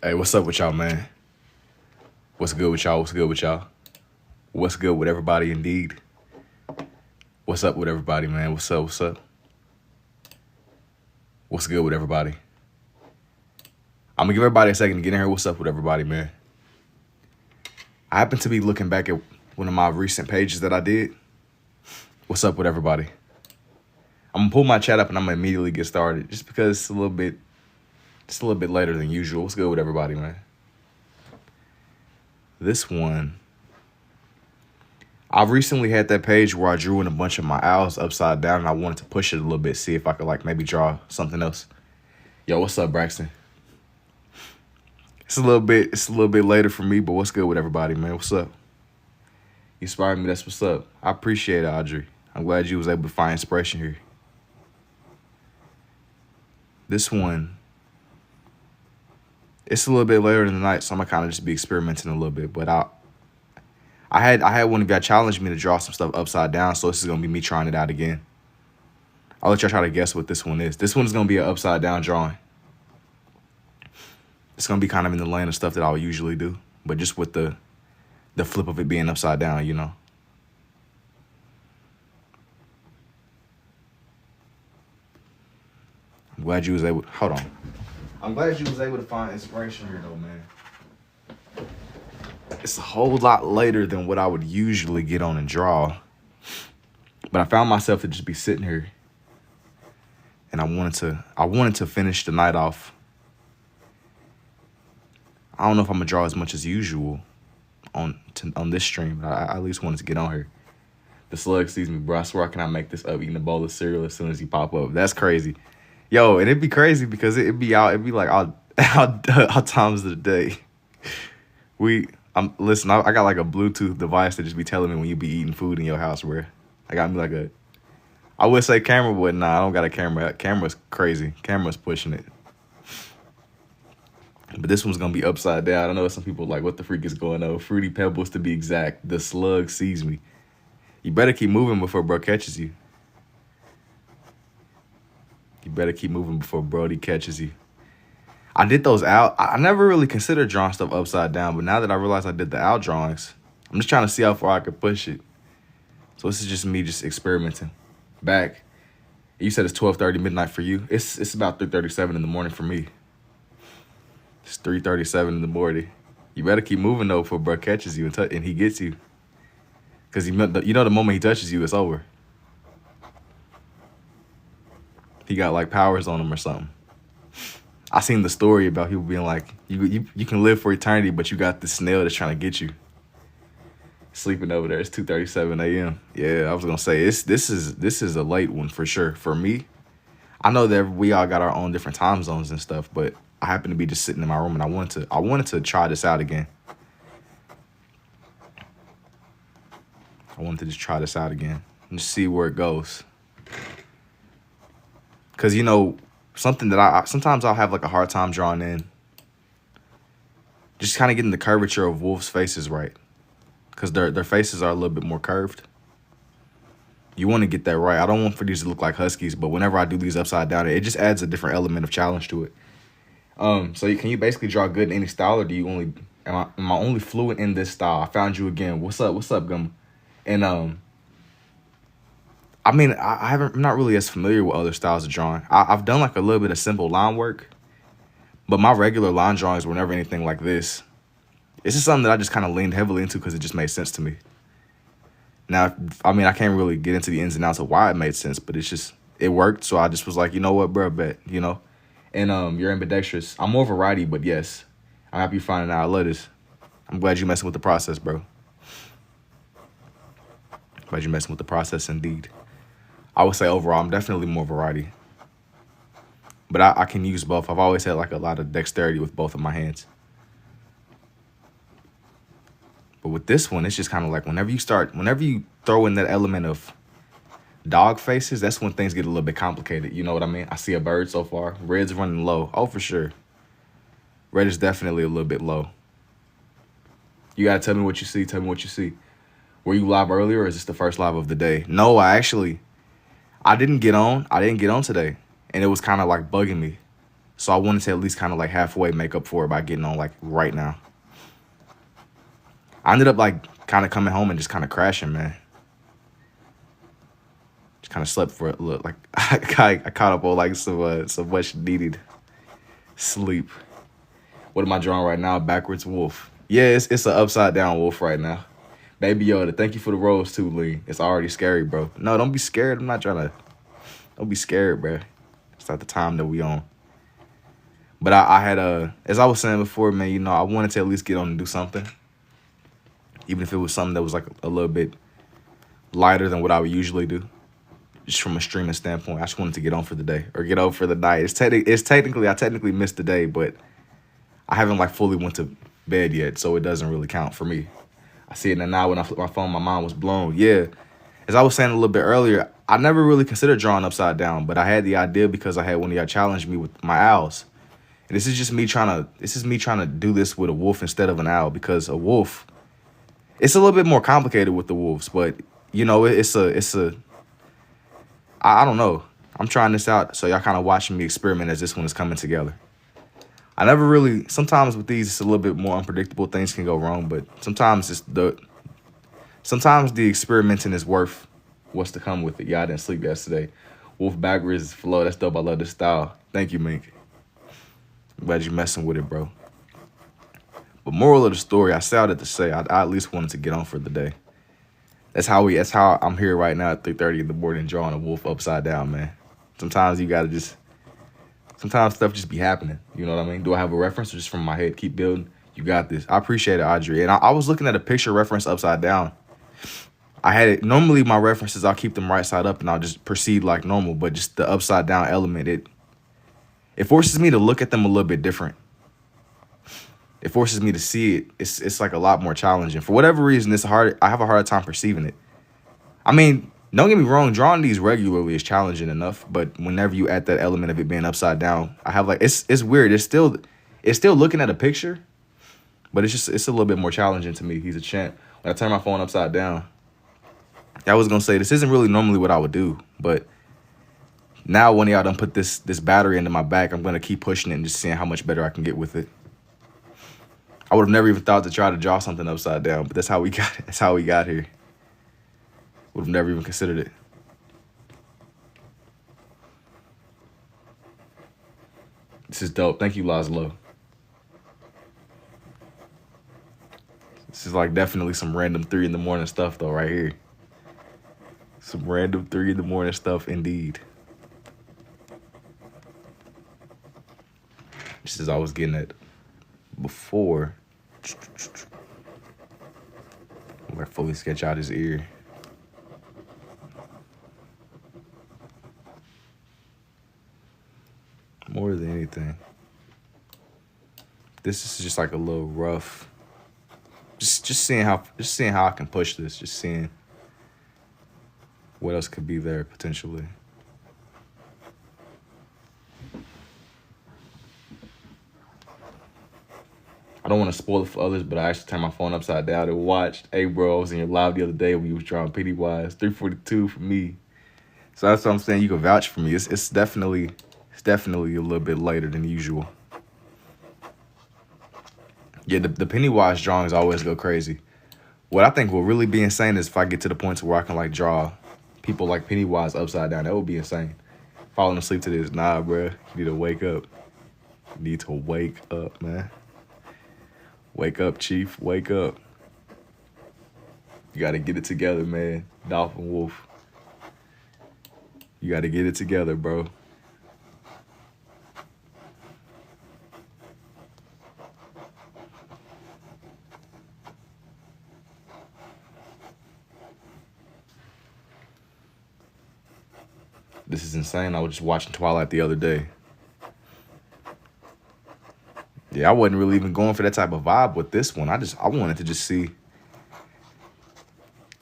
Hey, what's up with y'all, man? What's good with y'all? What's good with y'all? What's good with everybody, indeed? What's up with everybody, man? What's up? What's up? What's good with everybody? I'm gonna give everybody a second to get in here. What's up with everybody, man? I happen to be looking back at one of my recent pages that I did. What's up with everybody? I'm gonna pull my chat up and I'm gonna immediately get started just because it's a little bit later than usual. What's good with everybody, man? This one, I recently had that page where I drew in a bunch of my owls upside down and I wanted to push it a little bit, see if I could like maybe draw something else. Yo, what's up, Braxton? It's a little bit later for me, but what's good with everybody, man? What's up? You inspired me, that's what's up. I appreciate it, Audrey. I'm glad you was able to find inspiration here. This one, it's a little bit later in the night, so I'm gonna kind of just be experimenting a little bit. But I had one of y'all challenge me to draw some stuff upside down, so this is gonna be me trying it out again. I'll let y'all try to guess what this one is. This one is gonna be an upside down drawing. It's gonna be kind of in the lane of stuff that I would usually do, but just with the flip of it being upside down, you know. I'm glad you was able. Hold on. I'm glad you was able to find inspiration here, though, man. It's a whole lot later than what I would usually get on and draw, but I found myself to just be sitting here, and I wanted to finish the night off. I don't know if I'm gonna draw as much as usual on this stream, but I at least wanted to get on here. The slug sees me, bro. I swear I cannot make this up eating a bowl of cereal as soon as he pop up. That's crazy. Yo, and it'd be crazy because it'd be like all times of the day. Listen, I got like a Bluetooth device that just be telling me when you be eating food in your house, bro. I got me like I would say camera, but nah, I don't got a camera. Camera's crazy. Camera's pushing it. But this one's gonna be upside down. I know some people like, what the freak is going on? Fruity Pebbles to be exact. The slug sees me. You better keep moving before bro catches you. You better keep moving before Brody catches you. I did those out. I never really considered drawing stuff upside down, but now that I realize I did the out drawings, I'm just trying to see how far I could push it. So this is just me just experimenting. Back, you said it's 12:30 midnight for you. It's about 3:37 in the morning for me. It's 3:37 in the morning. You better keep moving though before bro catches you and he gets you. Because you know the moment he touches you, it's over. He got like powers on him or something. I seen the story about people being like, you can live for eternity, but you got this snail that's trying to get you. Sleeping over there. It's 2:37 a.m. Yeah, I was gonna say this is a late one for sure. For me, I know that we all got our own different time zones and stuff, but I happen to be just sitting in my room and I wanted to try this out again. I wanted to just try this out again and just see where it goes. Cause you know, something that sometimes I'll have like a hard time drawing in. Just kind of getting the curvature of wolves' faces right. Cause their faces are a little bit more curved. You want to get that right. I don't want for these to look like huskies, but whenever I do these upside down, it just adds a different element of challenge to it. So can you basically draw good in any style, or do you only am I only fluent in this style? I found you again. What's up, Gum? And I mean, I'm not really as familiar with other styles of drawing. I've done like a little bit of simple line work, but my regular line drawings were never anything like this. It's just something that I just kind of leaned heavily into because it just made sense to me. Now, I mean, I can't really get into the ins and outs of why it made sense, but it worked. So I just was like, you know what, bro, bet, you know. And you're ambidextrous. I'm more of a righty, but yes, I'm happy you're finding out. I love this. I'm glad you're messing with the process, bro. Glad you're messing with the process, indeed. I would say overall, I'm definitely more variety. But I can use both. I've always had like a lot of dexterity with both of my hands. But with this one, it's just kind of like whenever you throw in that element of dog faces, that's when things get a little bit complicated. You know what I mean? I see a bird so far. Red's running low. Oh, for sure. Red is definitely a little bit low. You got to tell me what you see. Tell me what you see. Were you live earlier or is this the first live of the day? No, I didn't get on. I didn't get on today. And it was kind of like bugging me. So I wanted to at least kind of like halfway make up for it by getting on like right now. I ended up like kind of coming home and just kind of crashing, man. Just kind of slept for a little. Like I caught up on like some much needed sleep. What am I drawing right now? Backwards wolf. Yeah, it's an upside down wolf right now. Baby Yoda, thank you for the rose too, Lee. It's already scary, bro. No, don't be scared. I'm not trying to. Don't be scared, bro. It's not the time that we on. But I had as I was saying before, man, you know, I wanted to at least get on and do something. Even if it was something that was like a little bit lighter than what I would usually do. Just from a streaming standpoint. I just wanted to get on for the day. Or get over for the night. I technically missed the day, but I haven't like fully went to bed yet, so it doesn't really count for me. I see it now when I flipped my phone, my mind was blown. Yeah. As I was saying a little bit earlier, I never really considered drawing upside down, but I had the idea because I had one of y'all challenge me with my owls. And this is me trying to do this with a wolf instead of an owl, because a wolf, it's a little bit more complicated with the wolves, but you know, I don't know. I'm trying this out, so y'all kind of watching me experiment as this one is coming together. I never really, sometimes with these, it's a little bit more unpredictable. Things can go wrong, but sometimes the experimenting is worth what's to come with it. Y'all didn't sleep yesterday. Wolf backwards flow. That's dope. I love this style. Thank you, Mink. I'm glad you're messing with it, bro. But moral of the story, I say all that to say, I at least wanted to get on for the day. That's how I'm here right now at 3:30 in the morning drawing a wolf upside down, man. Sometimes sometimes stuff just be happening. You know what I mean? Do I have a reference or just from my head? Keep building. You got this. I appreciate it, Audrey. And I was looking at a picture reference upside down. I had it. Normally my references, I'll keep them right side up and I'll just proceed like normal. But just the upside down element, it forces me to look at them a little bit different. It forces me to see it. It's like a lot more challenging. For whatever reason, it's hard. I have a hard time perceiving it. I mean, don't get me wrong, drawing these regularly is challenging enough, but whenever you add that element of it being upside down, I have like it's weird. It's still looking at a picture, but it's a little bit more challenging to me. He's a champ. When I turn my phone upside down, I was gonna say this isn't really normally what I would do, but now when y'all done put this battery into my back, I'm gonna keep pushing it and just seeing how much better I can get with it. I would have never even thought to try to draw something upside down, but that's how we got it. That's how we got here. Would have never even considered it. This is dope. Thank you, Laszlo. This is like definitely some random 3 in the morning stuff though, right here. Some random 3 in the morning stuff indeed. This is I was getting at before. I'm gonna fully sketch out his ear. More than anything, this is just like a little rough. Just seeing how I can push this. Just seeing what else could be there potentially. I don't want to spoil it for others, but I actually turned my phone upside down and watched. Hey, bro, I was in your live the other day when you was drawing Pennywise. 342 for me. So that's what I'm saying. You can vouch for me. It's definitely a little bit later than usual. Yeah, the Pennywise drawings always go crazy. What I think will really be insane is if I get to the point where I can like draw people like Pennywise upside down. That would be insane. Falling asleep to this, nah, bro. You need to wake up. You need to wake up, man. Wake up, Chief. Wake up. You got to get it together, man. Dolphin Wolf. You got to get it together, bro. This is insane. I was just watching Twilight the other day. Yeah, I wasn't really even going for that type of vibe with this one. I wanted to just see.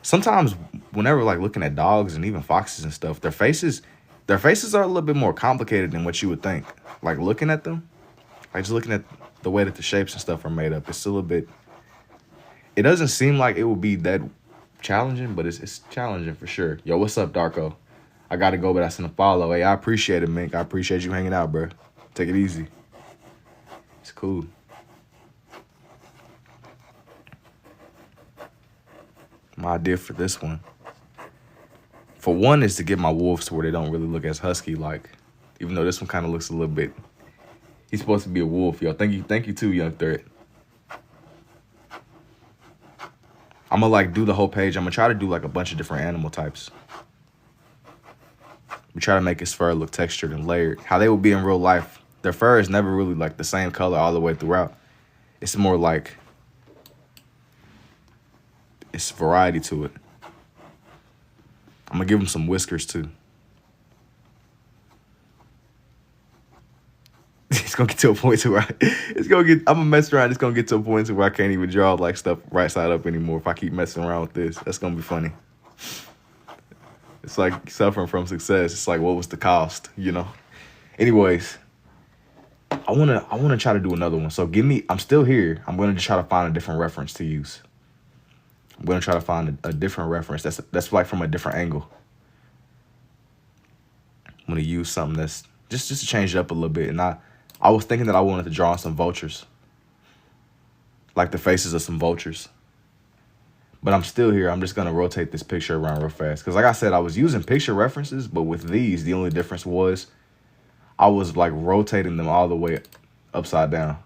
Sometimes whenever like looking at dogs and even foxes and stuff, their faces are a little bit more complicated than what you would think. Like looking at them, like just looking at the way that the shapes and stuff are made up, it's a little bit, it doesn't seem like it would be that challenging, but it's challenging for sure. Yo, what's up, Darko? I gotta go, but I sent a follow. Hey, I appreciate it, Mink. I appreciate you hanging out, bro. Take it easy. It's cool. My idea for this one, for one, is to get my wolves to where they don't really look as husky like, even though this one kind of looks a little bit. He's supposed to be a wolf, yo. Thank you too, Young Threat. I'm gonna like do the whole page. I'm gonna try to do like a bunch of different animal types. We try to make his fur look textured and layered. How they would be in real life. Their fur is never really like the same color all the way throughout. It's more like, it's variety to it. I'm gonna give him some whiskers too. It's gonna get to a point to where I'm gonna mess around. It's gonna get to a point to where I can't even draw like stuff right side up anymore if I keep messing around with this. That's gonna be funny. It's like suffering from success. It's like, what was the cost, you know? Anyways, I wanna try to do another one. So I'm still here. I'm gonna just try to find a different reference to use. I'm gonna try to find a different reference that's like from a different angle. I'm gonna use something that's just to change it up a little bit. And I was thinking that I wanted to draw some vultures, like the faces of some vultures. But I'm still here. I'm just gonna rotate this picture around real fast. Cause like I said, I was using picture references, but with these, the only difference was I was like rotating them all the way upside down.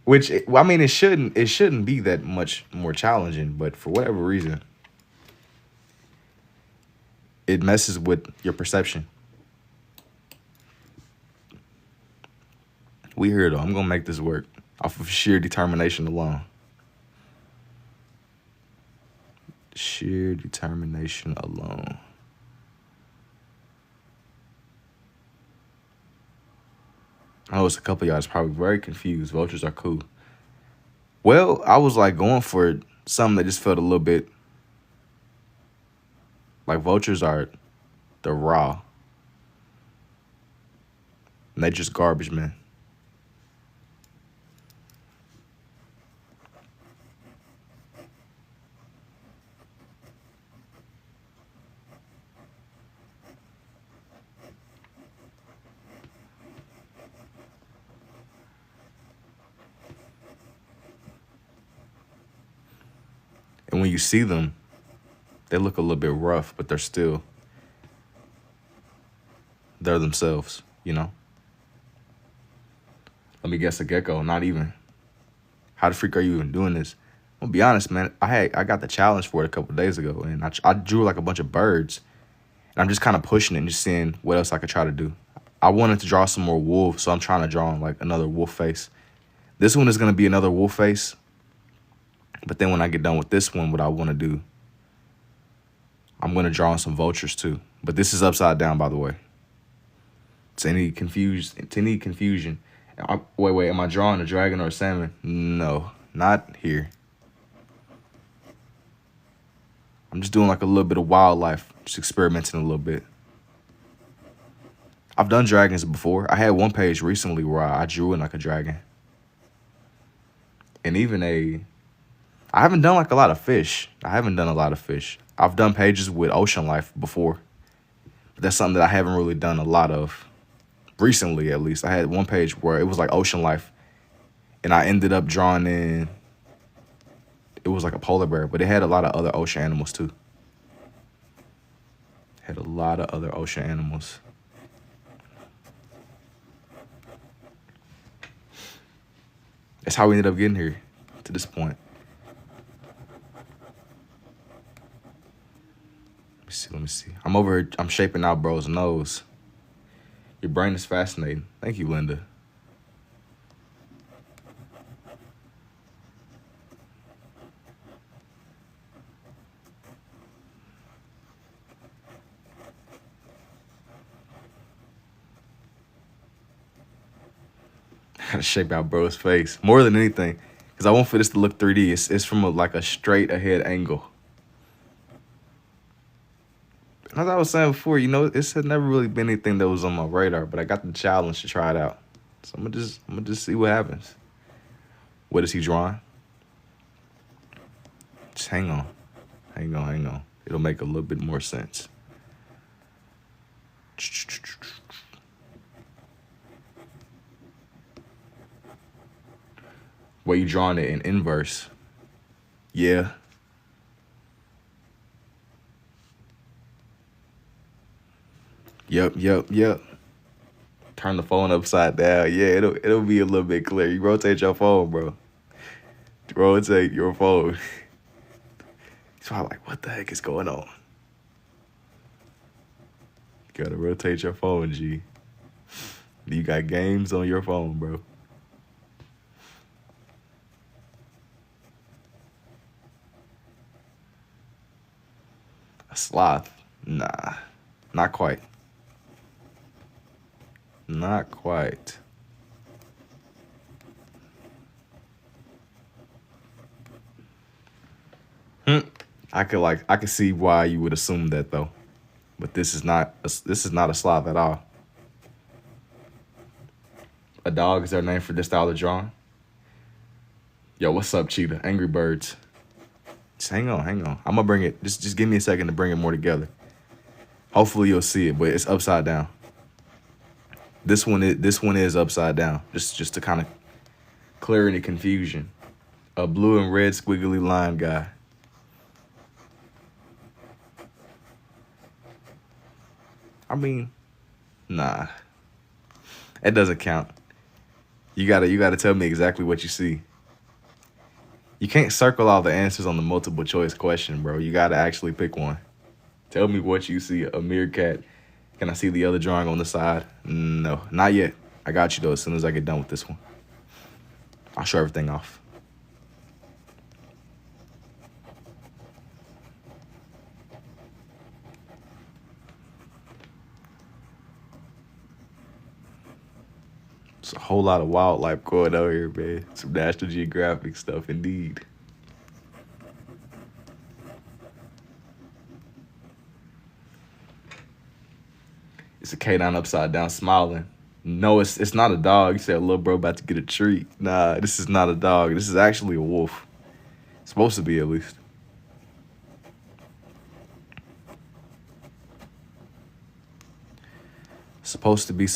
Which, I mean, it shouldn't be that much more challenging, but for whatever reason, it messes with your perception. We here though. I'm gonna make this work off of sheer determination alone. Sheer determination alone. I know it's a couple of y'all that's probably very confused. Vultures are cool. Well, I was like going for something that just felt a little bit like vultures are the raw. And they just garbage, man. And when you see them, they look a little bit rough, but they're themselves, you know? Let me guess, a gecko, not even. How the freak are you even doing this? I'm gonna be honest, man. I got the challenge for it a couple of days ago, and I drew like a bunch of birds. And I'm just kind of pushing it and just seeing what else I could try to do. I wanted to draw some more wolves, so I'm trying to draw like another wolf face. This one is gonna be another wolf face. But then when I get done with this one, what I want to do, I'm going to draw on some vultures too. But this is upside down, by the way. To any confusion. Wait, am I drawing a dragon or a salmon? No, not here. I'm just doing like a little bit of wildlife, just experimenting a little bit. I've done dragons before. I had one page recently where I drew in like a dragon. And even I haven't done like a lot of fish. I've done pages with ocean life before. But that's something that I haven't really done a lot of. Recently, at least. I had one page where it was like ocean life. And I ended up drawing in, it was like a polar bear. But it had a lot of other ocean animals too. That's how we ended up getting here to this point. Let me see. I'm over here, I'm shaping out bro's nose. Your brain is fascinating. Thank you, Linda. I gotta shape out bro's face more than anything, because I want for this to look 3D. It's from like a straight ahead angle. As I was saying before, you know, it's had never really been anything that was on my radar, but I got the challenge to try it out. So I'm gonna just see what happens. What is he drawing? Just hang on. It'll make a little bit more sense. Where you drawing it in inverse. Yeah. Yep. Turn the phone upside down. Yeah, it'll be a little bit clear. You rotate your phone, bro. Rotate your phone. So I'm like, what the heck is going on? You gotta rotate your phone, G. You got games on your phone, bro. A sloth? Nah, not quite. Not quite. I could see why you would assume that though, but this is not a sloth at all. A dog is their name for this style of drawing. Yo, what's up, Cheetah? Angry Birds. Just hang on. I'm gonna bring it. Just give me a second to bring it more together. Hopefully you'll see it, but it's upside down. This one is upside down. Just to kind of clear any confusion. A blue and red squiggly line guy. I mean, nah. It doesn't count. You gotta tell me exactly what you see. You can't circle all the answers on the multiple choice question, bro. You gotta actually pick one. Tell me what you see. A meerkat. Can I see the other drawing on the side? No, not yet. I got you though as soon as I get done with this one. I'll show everything off. It's a whole lot of wildlife going on here, man. Some National Geographic stuff, indeed. It's a canine upside down smiling. No, it's not a dog. You said a little bro about to get a treat. Nah, this is not a dog. This is actually a wolf. It's supposed to be, at least. Supposed to be.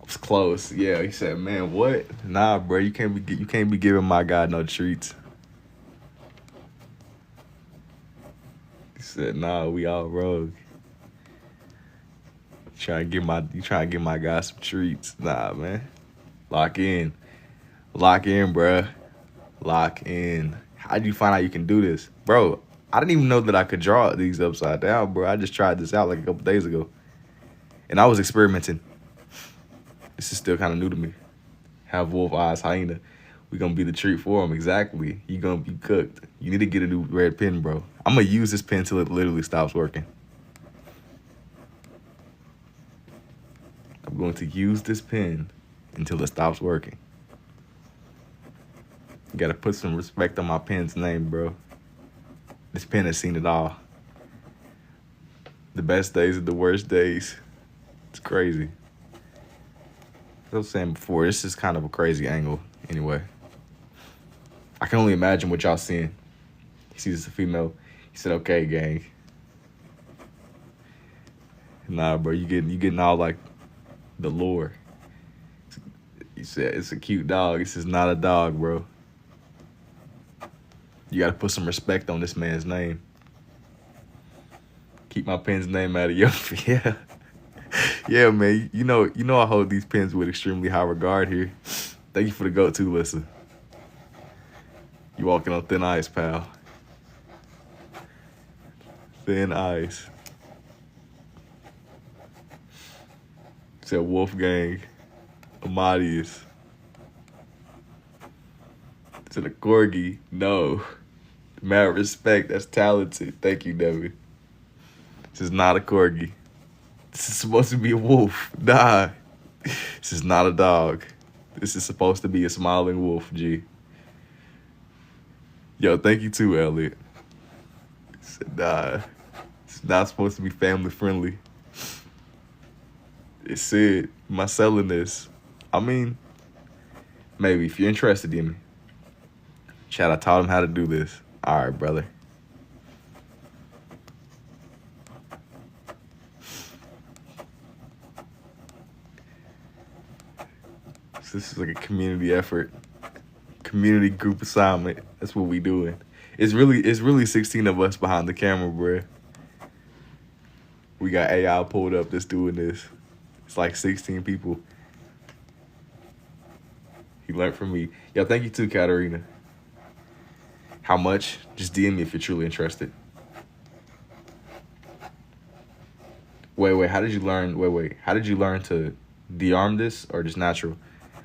I was close. Yeah, he said, man, what? Nah, bro, you can't be giving my guy no treats. He said, nah, we all rogue. You trying to give my guy some treats. Nah, man. Lock in, bruh. Lock in. How'd you find out you can do this? Bro, I didn't even know that I could draw these upside down, bro. I just tried this out like a couple days ago. And I was experimenting. This is still kind of new to me. Have wolf eyes, hyena. We gonna be the treat for him. Exactly. You gonna be cooked. You need to get a new red pen, bro. I'm gonna use this pen till it literally stops working. I'm going to use this pen until it stops working. You gotta put some respect on my pen's name, bro. This pen has seen it all. The best days and the worst days. It's crazy. As I was saying before, this is kind of a crazy angle anyway. I can only imagine what y'all seeing. He sees a female. He said, okay, gang. Nah, bro, you getting all like the lore. He said, it's a cute dog. This is not a dog, bro. You gotta put some respect on this man's name. Keep my pen's name out of your yeah. Yeah, man. You know I hold these pens with extremely high regard here. Thank you for the go-to listen. You walking on thin ice, pal. Thin ice. Said Wolfgang Amadeus. Said a corgi. No. Mad respect. That's talented. Thank you, Devin. This is not a corgi. This is supposed to be a wolf. Nah. This is not a dog. This is supposed to be a smiling wolf, G. Yo, thank you too, Elliot. Said, nah. It's not supposed to be family friendly. It said, am I selling this? I mean, maybe if you're interested in me. Chad, I taught him how to do this. All right, brother. This is like a community effort, community group assignment. That's what we doing. It's really 16 of us behind the camera, bruh. We got AI pulled up that's doing this. It's like 16 people. He learned from me. Yo, thank you too, Katarina. How much? Just DM me if you're truly interested. Wait. How did you learn? How did you learn to de-arm this or just natural?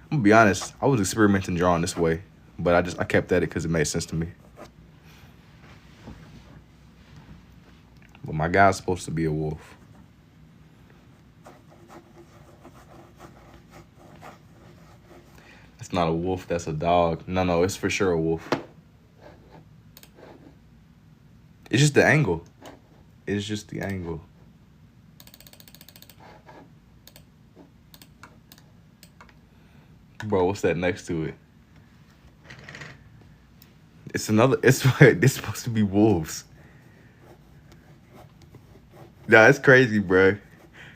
I'm gonna be honest. I was experimenting drawing this way, but I kept at it because it made sense to me. But my guy's supposed to be a wolf. It's not a wolf. That's a dog. No, it's for sure a wolf. It's just the angle. It's just the angle. Bro, what's that next to it? It's supposed to be wolves. Nah, it's crazy, bro.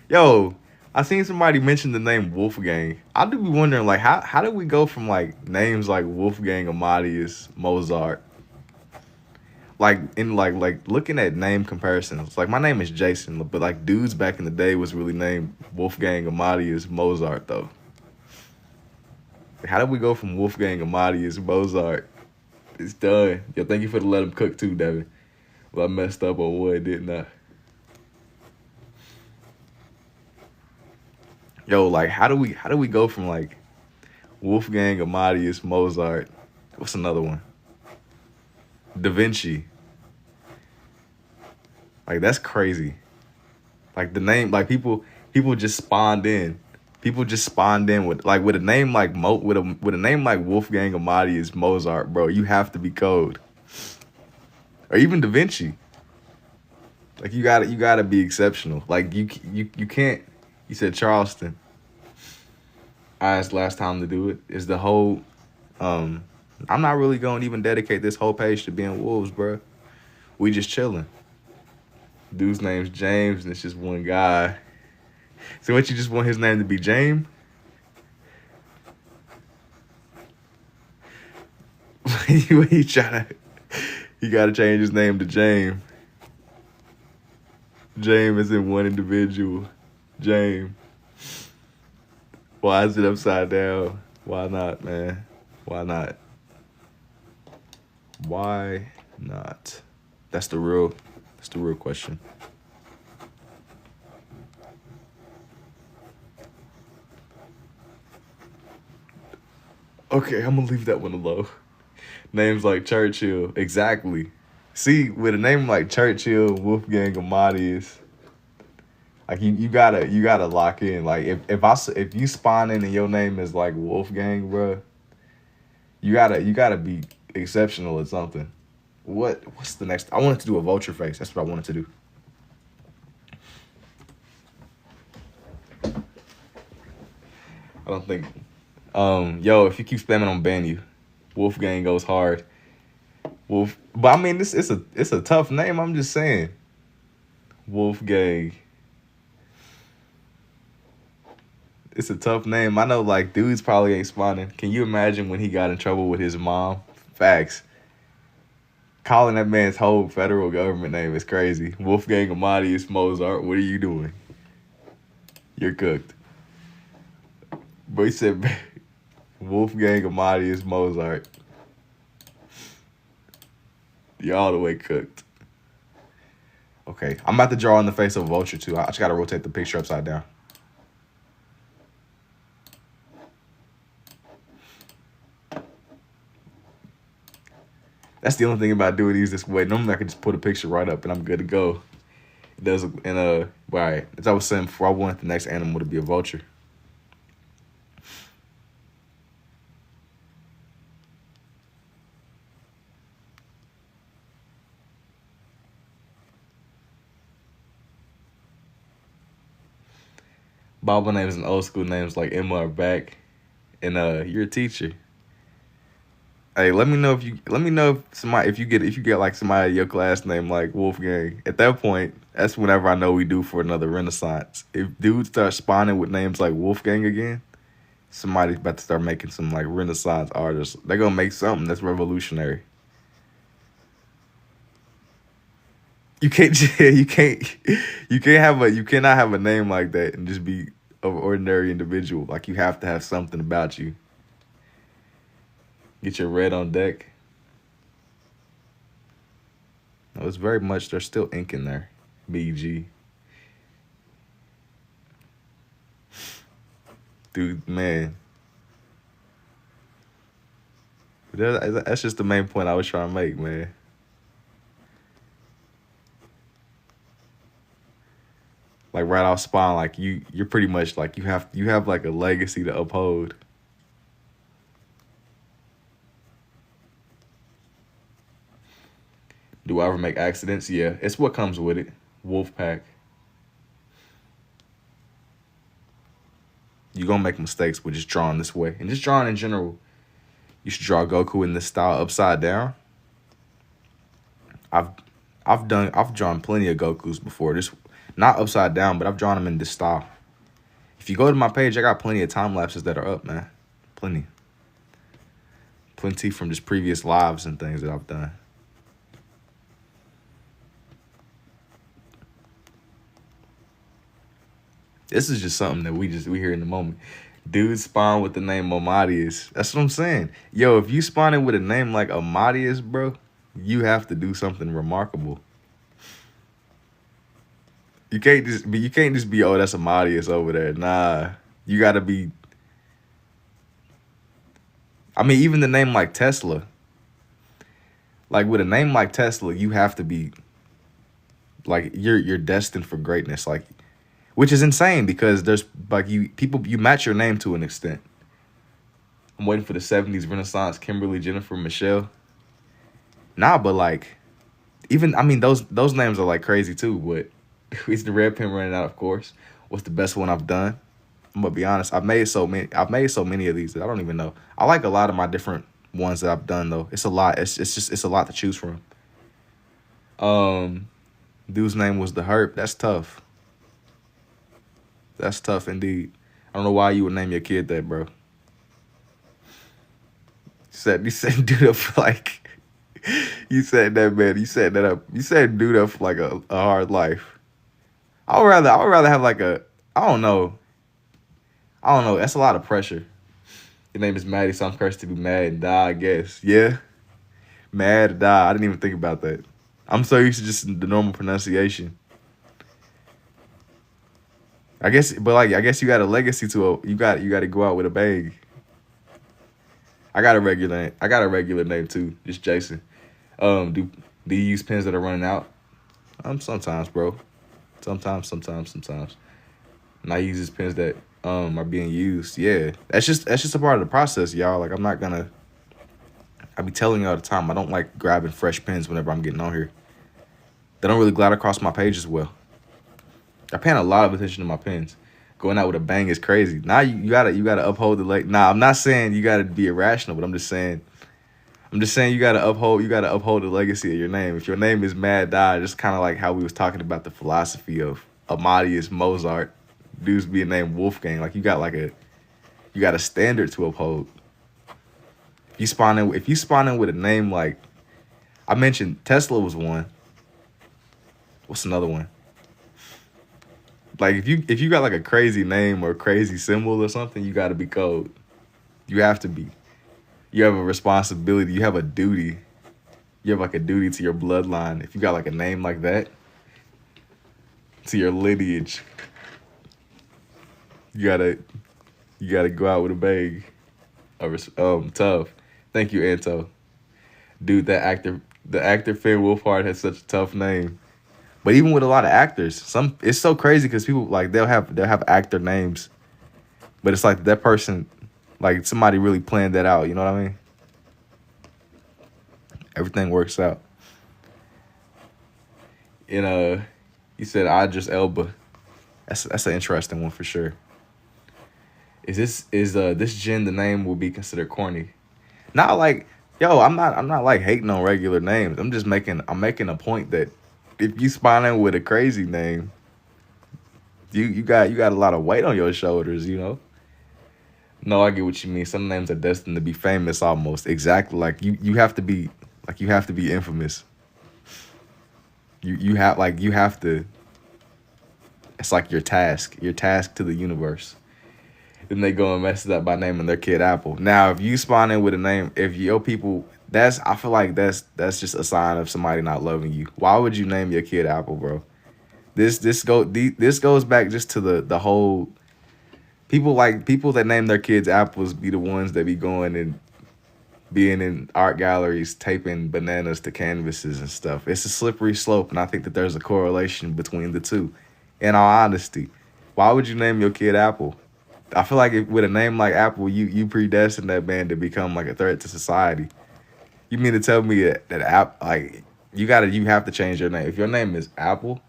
Yo, I seen somebody mention the name Wolfgang. I do be wondering, like, how did we go from like names like Wolfgang Amadeus Mozart? Like in like looking at name comparisons. Like my name is Jason, but like dudes back in the day was really named Wolfgang Amadeus Mozart though. How did we go from Wolfgang Amadeus Mozart? It's done. Yo, thank you for the let him cook too, Devin. Well, I messed up on one, didn't I? Yo, like how do we go from like Wolfgang Amadeus Mozart? What's another one? Da Vinci. Like that's crazy. Like the name, like people just spawned in. People just spawned in with a name like with a name like Wolfgang Amadeus Mozart, bro. You have to be cold. Or even Da Vinci. Like you gotta be exceptional. Like you can't. You said Charleston. I asked last time to do it. Is the whole I'm not really gonna even dedicate this whole page to being wolves, bro. We just chilling. Dude's name's James, and it's just one guy. So what, you just want his name to be James? He gotta change his name to James. James is in one individual. James. Why is it upside down? Why not, man? Why not? Why not? That's the real question. Okay, I'm gonna leave that one alone. Names like Churchill, exactly. See, with a name like Churchill, Wolfgang Amadeus, like you gotta lock in. Like if you spawn in and your name is like Wolfgang, bro, you gotta be exceptional at something. What's the next? I wanted to do a vulture face. That's what I wanted to do. I don't think. Yo, if you keep spamming, I'm ban you. Wolfgang goes hard. Wolf, but I mean, it's a tough name. I'm just saying. Wolfgang. It's a tough name. I know, like, dudes probably ain't spawning. Can you imagine when he got in trouble with his mom? Facts. Calling that man's whole federal government name is crazy. Wolfgang Amadeus Mozart, what are you doing? You're cooked. But he said Wolfgang Amadeus Mozart. You're all the way cooked. Okay, I'm about to draw in the face of a vulture too. I just gotta rotate the picture upside down. That's the only thing about doing these this way. Normally I can just put a picture right up and I'm good to go. It does, and right, as I was saying before, I wanted the next animal to be a vulture. Bible names and old school names like Emma are back, and you're a teacher. Hey, let me know if you get like somebody in your class named like Wolfgang. At that point, that's whenever I know we due for another renaissance. If dudes start spawning with names like Wolfgang again, Somebody's about to start making some like Renaissance artists. They're gonna make something that's revolutionary. You can't, you cannot have a name like that and just be an ordinary individual. Like you have to have something about you. Get your red on deck. No, it's very much. There's still ink in there. BG. Dude, man. That's just the main point I was trying to make, man. Like right off spawn, like you're pretty much like you have like a legacy to uphold. Do I ever make accidents? Yeah, it's what comes with it. Wolfpack. You're gonna make mistakes with just drawing this way. And just drawing in general. You should draw Goku in this style upside down. I've I've drawn plenty of Gokus before. This not upside down, but I've drawn them in this style. If you go to my page, I got plenty of time lapses that are up, man. Plenty. Plenty from just previous lives and things that I've done. This is just something that we hear in the moment. Dude spawn with the name Amadius. That's what I'm saying. Yo, if you spawn in with a name like Amadius, bro, you have to do something remarkable. You can't just be, oh, that's Amadius over there. Nah. You gotta be. I mean, even the name like Tesla. Like with a name like Tesla, you have to be like you're destined for greatness. Like, which is insane because there's like you match your name to an extent. I'm waiting for the 70s Renaissance, Kimberly, Jennifer, Michelle. Nah, but like even I mean those names are like crazy too, but it's the red pen running out, of course. What's the best one I've done? I'm gonna be honest. I've made so many of these that I don't even know. I like a lot of my different ones that I've done though. It's a lot. It's a lot to choose from. Dude's name was the Herp. That's tough. That's tough indeed. I don't know why you would name your kid that, bro. You said dude up for like you said that, man. You said that up. You said dude up for like a hard life. I would rather have like a I don't know. That's a lot of pressure. Your name is Maddie, so I'm cursed to be mad and die, I guess. Yeah. Mad or die. I didn't even think about that. I'm so used to just the normal pronunciation. I guess you got a legacy to you got to go out with a bang. I got a regular name too, just Jason. Do you use pens that are running out? Sometimes, bro. Sometimes. And I use these pens that are being used. Yeah, that's just a part of the process, y'all. Like I be telling you all the time, I don't like grabbing fresh pens whenever I'm getting on here. They don't really glide across my page as well. I paying a lot of attention to my pens. Going out with a bang is crazy. Now you gotta uphold the Nah, I'm not saying you gotta be irrational, but I'm just saying you gotta uphold the legacy of your name. If your name is Mad Die, just kind of like how we was talking about the philosophy of Amadeus Mozart, dudes being named Wolfgang. Like you got a standard to uphold. If you spawn in with a name like I mentioned, Tesla was one. What's another one? Like if you got like a crazy name or a crazy symbol or something, you got to be cold. You have to be. You have a responsibility. You have a duty. You have like a duty to your bloodline. If you got like a name like that, to your lineage, you gotta go out with a bang. Tough. Thank you, Anto. Dude, the actor Finn Wolfhard has such a tough name. But even with a lot of actors, it's so crazy because people like they'll have actor names, but it's like that person, like somebody really planned that out. You know what I mean? Everything works out. And you said Idris Elba. That's an interesting one for sure. Is this gen the name will be considered corny? Not like I'm not like hating on regular names. I'm making a point that if you spawn in with a crazy name, you got a lot of weight on your shoulders, you know. No, I get what you mean. Some names are destined to be famous almost. Exactly. Like you have to be like you have to be infamous. You have to it's like your task to the universe. Then they go and mess it up by naming their kid Apple. Now, if you spawn in with a name, if your people, I feel like that's just a sign of somebody not loving you. Why would you name your kid Apple, bro? This goes back just to the whole people that name their kids apples be the ones that be going and being in art galleries taping bananas to canvases and stuff. It's a slippery slope, and I think that there's a correlation between the two. In all honesty, why would you name your kid Apple? I feel like with a name like Apple, you predestined that man to become like a threat to society. You mean to tell me that app like you have to change your name. If your name is Apple,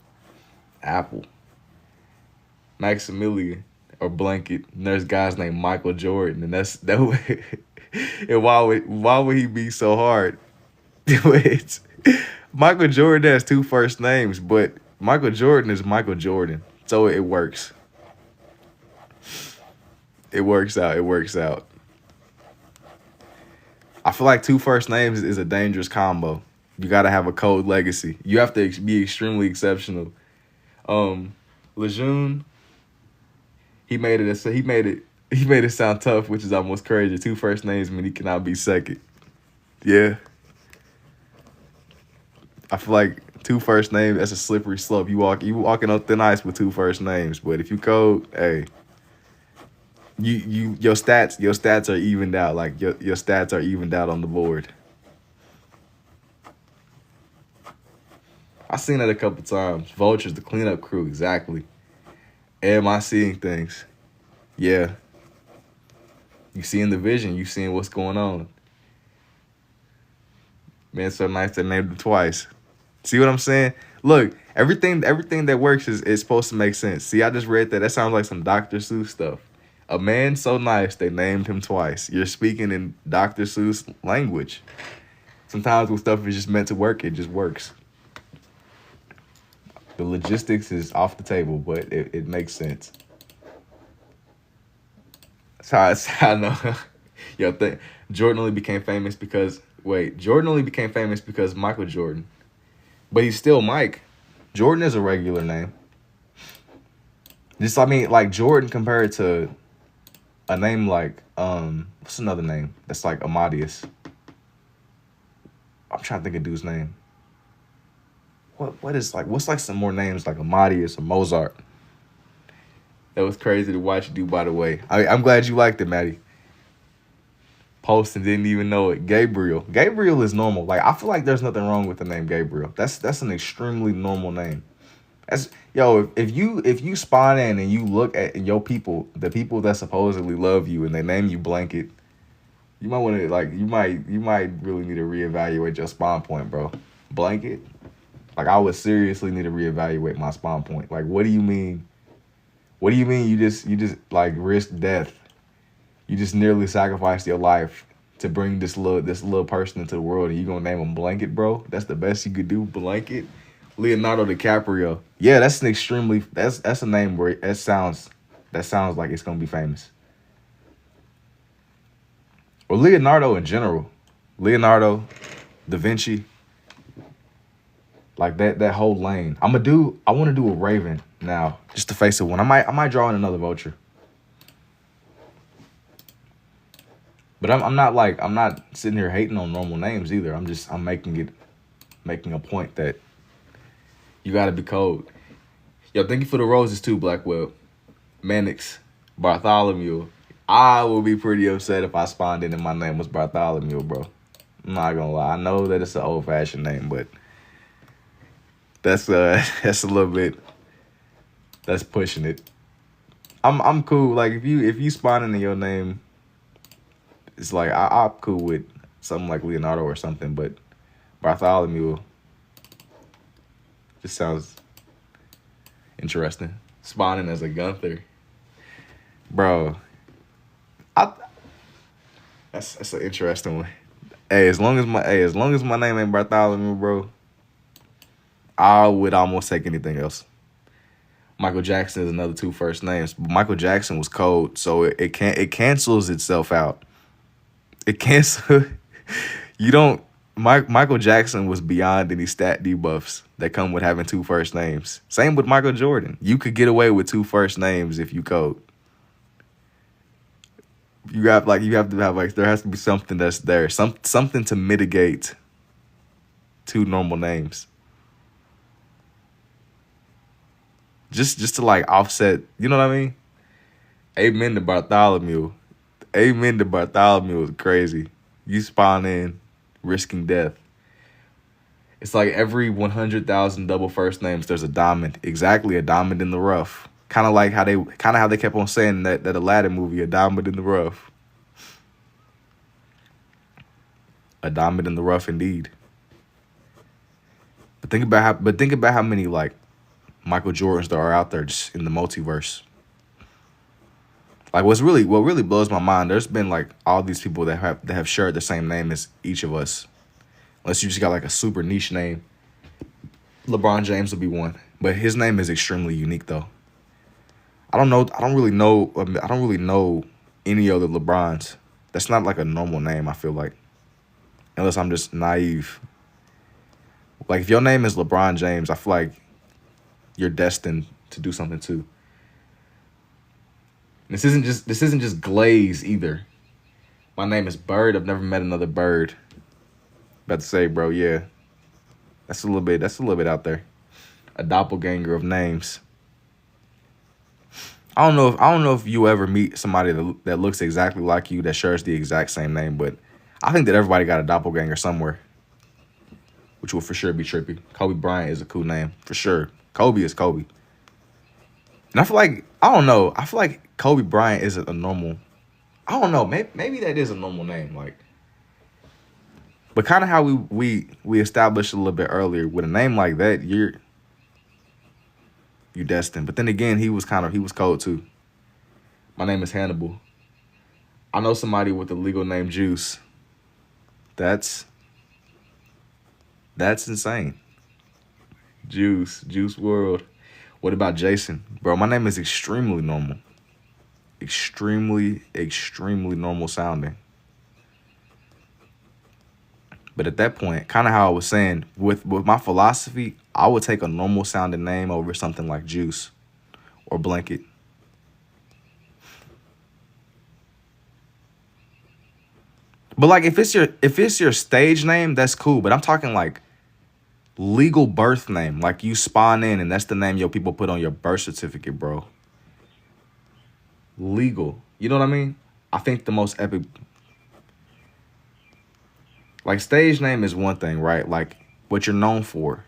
Maximilian, or Blanket, and there's guys named Michael Jordan, and and why would he be so hard? It's, Michael Jordan has two first names, but Michael Jordan is Michael Jordan, so it works. It works out. It works out. I feel like two first names is a dangerous combo. You got to have a code legacy. You have to be extremely exceptional. Lejeune, he made it sound tough, which is almost crazy. Two first names mean he cannot be second. Yeah. I feel like two first names, that's a slippery slope. You walking on thin ice with two first names. But if you code, hey, your stats are evened out. Like your stats are evened out on the board. I seen that a couple times. Vultures, the cleanup crew, exactly. Am I seeing things? Yeah. You seeing the vision. You seeing what's going on. Man, so nice they named him twice. See what I'm saying? Look, everything that works is supposed to make sense. See, I just read that. That sounds like some Dr. Seuss stuff. A man so nice they named him twice. You're speaking in Dr. Seuss language. Sometimes when stuff is just meant to work, it just works. The logistics is off the table, but it makes sense. That's how I know. Yo, Jordan only became famous because Michael Jordan. But he's still Mike. Jordan is a regular name. Like Jordan compared to a name like what's another name that's like Amadeus? I'm trying to think of dude's name. What's like some more names like Amadeus or Mozart? That was crazy to watch you do, by the way. I'm glad you liked it, Maddie. Post and didn't even know it. Gabriel. Gabriel is normal. Like, I feel like there's nothing wrong with the name Gabriel. That's an extremely normal name. If you spawn in and you look at your people, the people that supposedly love you, and they name you Blanket, you might want to you might really need to reevaluate your spawn point, bro. Blanket? Like, I would seriously need to reevaluate my spawn point. Like, what do you mean? What do you mean you just like risk death? You just nearly sacrificed your life to bring this little person into the world, and you gonna name him Blanket, bro? That's the best you could do, Blanket? Leonardo DiCaprio. Yeah, that's a name where that sounds like it's gonna be famous. Or Leonardo in general. Leonardo, Da Vinci. Like that whole lane. I want to do a Raven now, just to face it one. I might draw in another vulture. But I'm not sitting here hating on normal names either. I'm making a point that you gotta be cold. Yo, thank you for the roses too, Blackwell. Mannix, Bartholomew. I will be pretty upset if I spawned in and my name was Bartholomew, bro. I'm not gonna lie. I know that it's an old fashioned name, but that's a little bit, that's pushing it. I'm cool. Like if you spawn in your name, it's like I'm cool with something like Leonardo or something, but Bartholomew just sounds interesting. Spawning as a Gunther, bro. That's an interesting one. Hey, as long as my name ain't Bartholomew, bro, I would almost take anything else. Michael Jackson is another two first names. But Michael Jackson was cold, so it cancels itself out. It cancel. You don't. Michael Jackson was beyond any stat debuffs that come with having two first names. Same with Michael Jordan. You could get away with two first names if you code. You have to have like there has to be something that's there, something to mitigate two normal names. Just to like offset, you know what I mean? Amen to Bartholomew. Amen to Bartholomew is crazy. You spawn in risking death. It's like every 100,000 double first names, there's a diamond. Exactly, a diamond in the rough. Kind of like how they kept on saying that Aladdin movie, a diamond in the rough. A diamond in the rough, indeed. But think about how many like Michael Jordans there are out there just in the multiverse. Like what really blows my mind, there's been like all these people that have shared the same name as each of us. Unless you just got like a super niche name. LeBron James would be one. But his name is extremely unique though. I don't really know any other LeBrons. That's not like a normal name, I feel like. Unless I'm just naive. Like if your name is LeBron James, I feel like you're destined to do something too. This isn't just glaze either. My name is Bird. I've never met another Bird. About to say, bro, yeah. That's a little bit out there. A doppelganger of names. I don't know if you ever meet somebody that looks exactly like you that shares the exact same name, but I think that everybody got a doppelganger somewhere. Which will for sure be trippy. Kobe Bryant is a cool name, for sure. Kobe is Kobe. And I feel like Kobe Bryant isn't a normal. I don't know. Maybe that is a normal name, like. But kind of how we established a little bit earlier, with a name like that, you're destined. But then again, he was cold too. My name is Hannibal. I know somebody with the legal name Juice. That's insane. Juice World. What about Jason? Bro, my name is extremely normal. Extremely normal sounding. But at that point, kind of how I was saying, with my philosophy, I would take a normal sounding name over something like Juice or Blanket. But like if it's your stage name, that's cool. But I'm talking like legal birth name. Like you spawn in and that's the name your people put on your birth certificate, bro. Legal. You know what I mean? I think the most epic. Like stage name is one thing, right? Like what you're known for.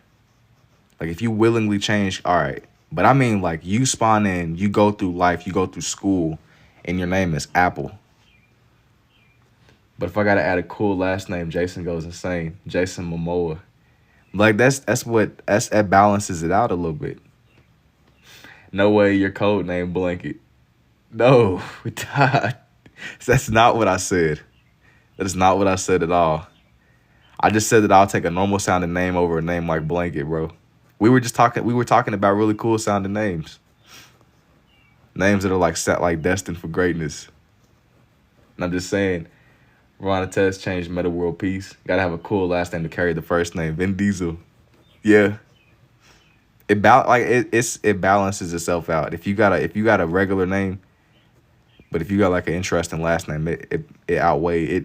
Like if you willingly change, all right. But I mean like you spawn in, you go through life, you go through school, and your name is Apple. But if I gotta add a cool last name, Jason goes insane. Jason Momoa. Like that balances it out a little bit. No way your code name Blanket. No, that's not what I said. That is not what I said at all. I just said that I'll take a normal sounding name over a name like Blanket, bro. We were talking about really cool sounding names. Names that are like set like destined for greatness. And I'm just saying, Ron Artest changed Meta World Peace. Gotta have a cool last name to carry the first name. Vin Diesel. Yeah. It balances itself out. If you got a regular name, but if you got like an interesting last name, it outweigh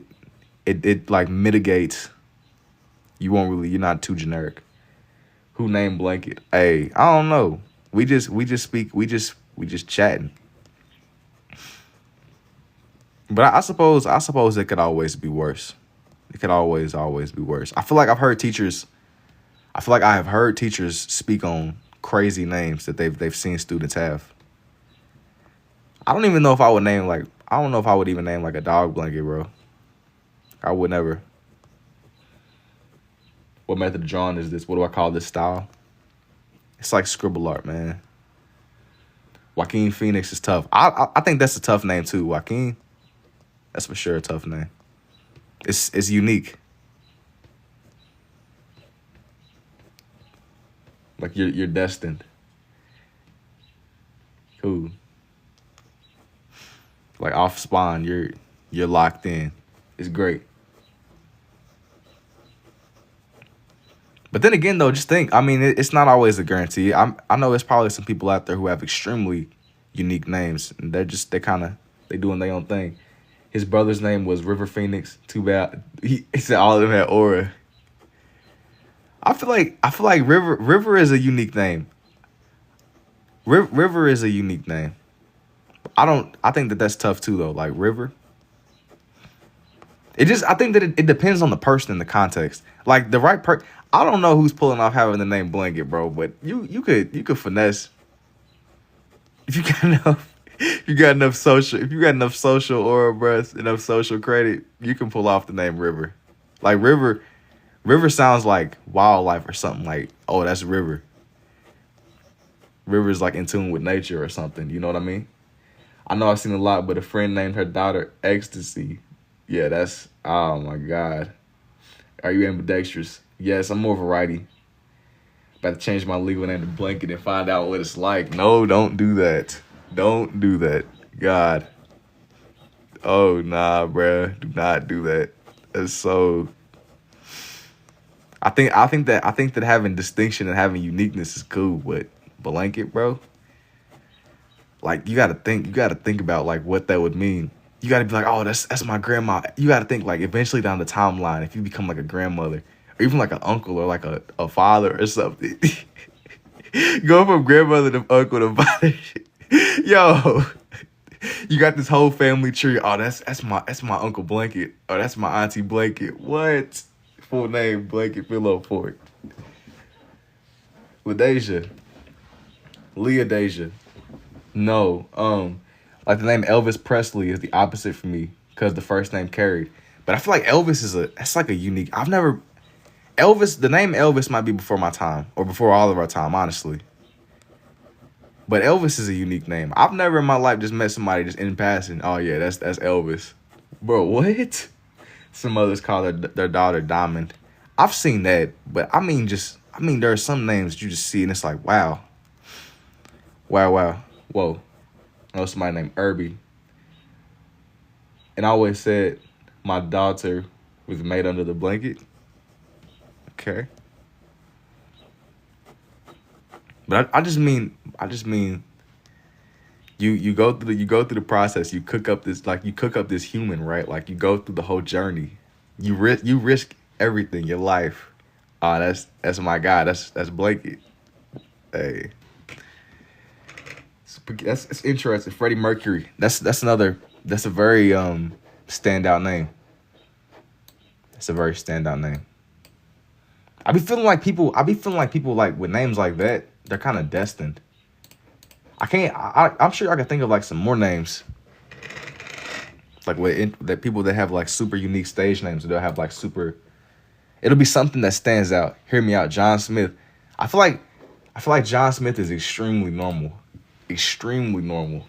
it like mitigates. You're not too generic. Who named Blanket? Hey, I don't know. We just chatting. But I suppose it could always be worse. It could always be worse. I feel like I have heard teachers speak on crazy names that they've seen students have. I don't know if I would even name like a dog Blanket, bro. I would never. What method of drawing is this? What do I call this style? It's like scribble art, man. Joaquin Phoenix is tough. I think that's a tough name too, Joaquin. That's for sure a tough name. It's unique. Like you're destined. Like off spawn, you're locked in. It's great. But then again, though, just think. I mean, it's not always a guarantee. I know there's probably some people out there who have extremely unique names, and they kind of they doing their own thing. His brother's name was River Phoenix. Too bad he said all of them had aura. I feel like River is a unique name. River is a unique name. I think that that's tough too though. Like River. I think that it depends on the person and the context. Like the right I don't know who's pulling off having the name Blanket, bro, but you could finesse if you got enough if you got enough social aura, bro, enough social credit, you can pull off the name River. Like River sounds like wildlife or something. Like, oh, that's River. River's like in tune with nature or something. You know what I mean? I know I've seen a lot, but a friend named her daughter Ecstasy. Yeah, that's, oh my God. Are you ambidextrous? Yes, I'm more of a righty. About to change my legal name to Blanket and find out what it's like. No, don't do that. Don't do that. God. Oh, nah, bruh. Do not do that. That's so... I think that having distinction and having uniqueness is cool, but Blanket, bro, like you gotta think about like what that would mean. You gotta be like, oh, that's my grandma. You gotta think like eventually down the timeline, if you become like a grandmother or even like an uncle or like a father or something. Go from grandmother to uncle to father. Yo, you got this whole family tree. Oh, that's my uncle Blanket. Oh, that's my auntie Blanket. What? Full name Blanket Pillow Fort. LaDeja. Leah Deja. No. Like the name Elvis Presley is the opposite for me because the first name carried. But I feel like Elvis that's like a unique. The name Elvis might be before my time or before all of our time, honestly. But Elvis is a unique name. I've never in my life just met somebody just in passing. Oh yeah, that's Elvis. Bro, what? Some mothers call their daughter Diamond. I've seen that, but I mean there are some names that you just see and it's like, wow. Wow. Whoa. I know somebody named Irby. And I always said my daughter was made under the blanket. Okay. But I just mean you go through the process. You cook up this human, right? Like you go through the whole journey. You risk everything, your life. That's my guy. That's Blanket. Hey, it's interesting. Freddie Mercury. That's a very standout name. It's a very standout name. I be feeling like people like with names like that, they're kind of destined. I'm sure I can think of like some more names. Like that people that have like super unique stage names, they'll have like super. It'll be something that stands out. Hear me out, John Smith. I feel like John Smith is extremely normal. Extremely normal.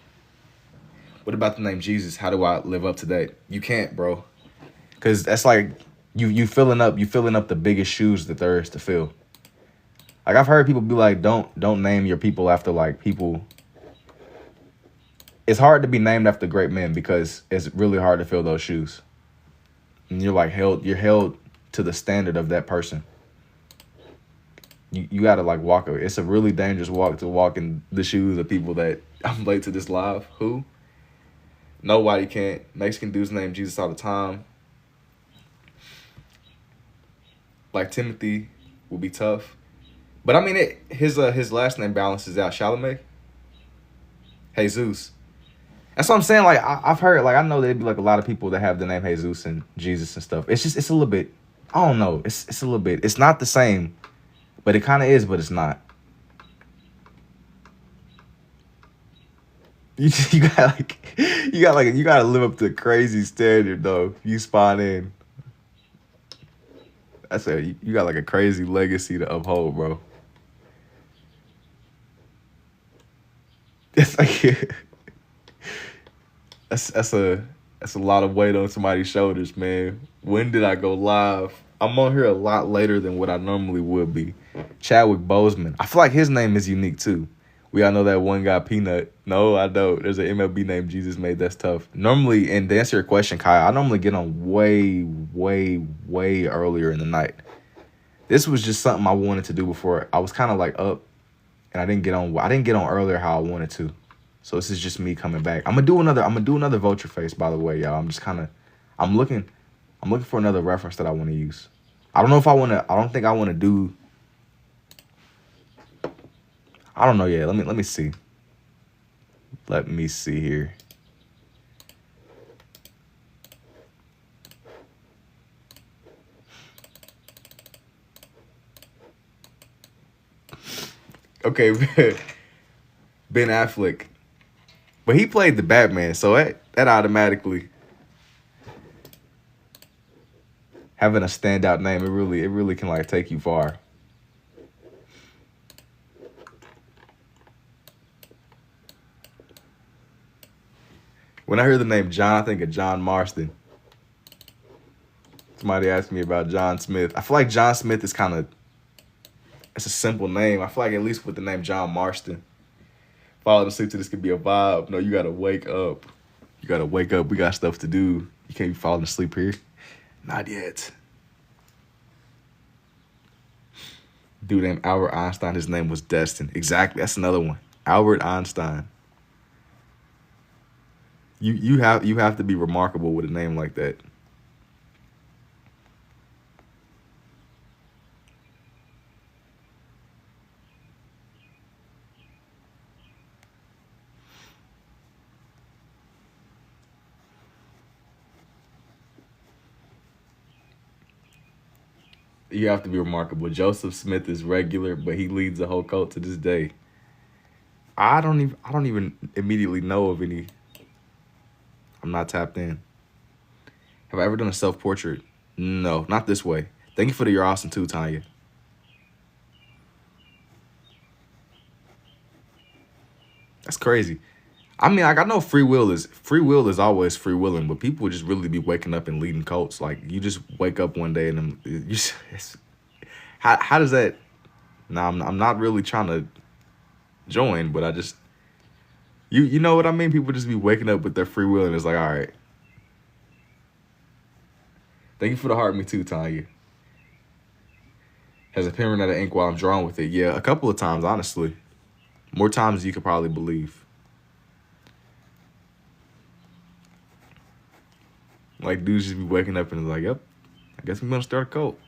What about the name Jesus? How do I live up to that? You can't, bro. Cause that's like you filling up the biggest shoes that there is to fill. Like I've heard people be like, don't name your people after like people. It's hard to be named after great men because it's really hard to fill those shoes. And you're held to the standard of that person. You gotta like walk. It's a really dangerous walk to walk in the shoes of people that I'm late to this live. Who? Nobody can. Mexican dudes name Jesus all the time. Like Timothy will be tough. But I mean his last name balances out. Chalamet. Jesus. That's what I'm saying. Like I've heard, like I know there'd be like a lot of people that have the name Jesus and Jesus and stuff. It's a little bit. I don't know. It's a little bit. It's not the same, but it kind of is, but it's not. You gotta live up to a crazy standard though. You spawn in. I said you got like a crazy legacy to uphold, bro. It's like that's a lot of weight on somebody's shoulders, man. When did I go live? I'm on here a lot later than what I normally would be. Chadwick Boseman. I feel like his name is unique too. We all know that one guy, Peanut. No, I don't. There's an MLB named Jesus Made. That's tough. Normally, and to answer your question, Kai, I normally get on way, way, way earlier in the night. This was just something I wanted to do before. I was kind of like up, and I didn't get on. I didn't get on earlier how I wanted to. So this is just me coming back. I'm gonna do another vulture face. By the way, y'all. I'm looking for another reference that I want to use. I don't know if I want to. I don't think I want to do. I don't know yet. Let me see. Let me see here. Okay, Ben Affleck, but he played the Batman, so that automatically having a standout name, it really can like take you far. When I hear the name John, I think of John Marston. Somebody asked me about John Smith. I feel like John Smith is it's a simple name. I feel like at least with the name John Marston, falling asleep to this could be a vibe. No, you gotta wake up. You gotta wake up. We got stuff to do. You can't be falling asleep here. Not yet. Dude named Albert Einstein, his name was Destin. Exactly. That's another one. Albert Einstein. You have to be remarkable with a name like that. You have to be remarkable. Joseph Smith is regular, but he leads the whole cult to this day. I don't even immediately know of any. I'm not tapped in. Have I ever done a self-portrait? No, not this way. Thank you for your awesome too, Tanya. That's crazy. I mean, like I know free will is always free willing, but people would just really be waking up and leading cults. Like you just wake up one day and how does that? Now I'm not really trying to join, but I just you know what I mean. People just be waking up with their free will and it's like, all right. Thank you for the heart, me too, Tanya. Has a pen run out of ink while I'm drawing with it? Yeah, a couple of times, honestly. More times than you could probably believe. Like dudes just be waking up and like, yep, I guess I'm gonna start a cult.